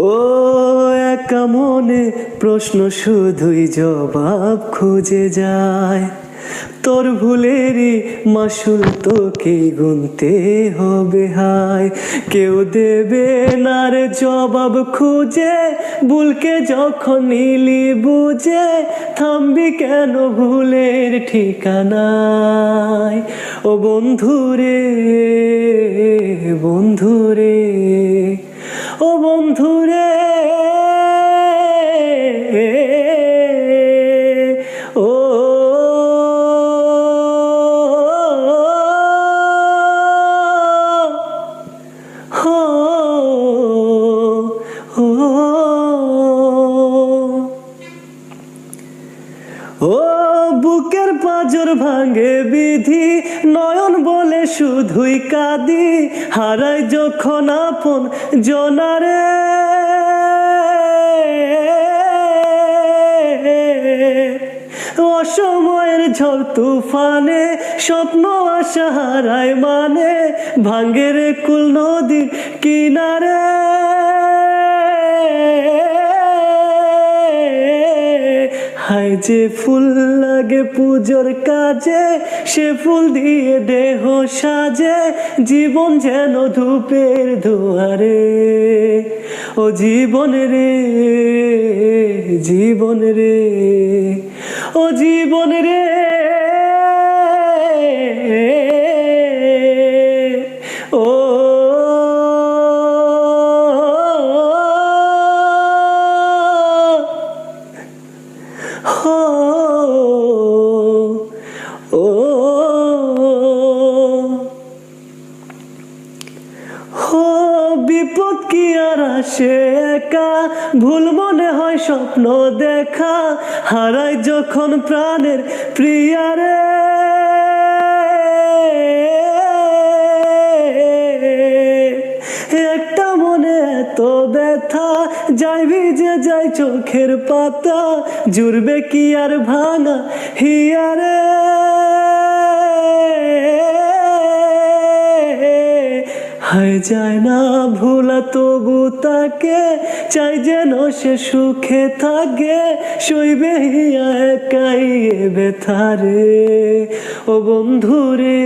ও একা মনে প্রশ্ন শুধুই জবাব খুঁজে যায়। তোর ভুলেরই মাসুল তোকে গুনতে হবে হায়। কেউ দেবে না রে জবাব খুঁজে, ভুলকে যখন নিলি বুঝে, থামবি কেন ভুলের ঠিকানায়। ও বন্ধুরে বন্ধুরে ও বন্ধুরে ও ও বুকের পাঁজর ভাঙে বিধি, নয়ন বলে শুধুই কাঁদি, হারাই যখন আপন জনারে। অসময়ের ঝড় তুফানে স্বপ্ন আশা হারায় মানে, ভাঙে রে কুল নদীর কিনারে। হায় যে ফুল লাগে পুজোর কাজে, সে ফুল দিয়ে দেহ সাজে, জীবন যেন ধূপের দুয়ারে। ও জীবন রে জীবন রে ও জীবন রে ও বিপদ কি আর আসে একা, ভুল মনে হয় স্বপ্ন দেখা, হারাই যখন প্রাণের প্রিয়ারে। একটা মনে এত ব্যথা, যাই ভিজে যাই চোখের পাতা, জুড়বে কি আর ভাঙা হিয়ারে। হায় যায় না ভোলা তবু তাকে, চাই যেন সে সুখে থাকে, সইবে হিয়া একাই এ ব্যথারে। ও বন্ধুরে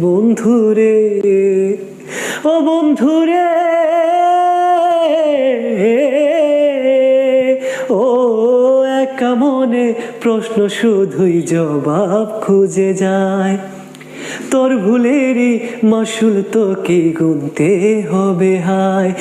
বন্ধুরে ও বন্ধুরে ও একা মনে প্রশ্ন শুধুই জবাব খুঁজে যায়। তোর ভুলেরই মাসুল তোকে গুনতে হবে হায়।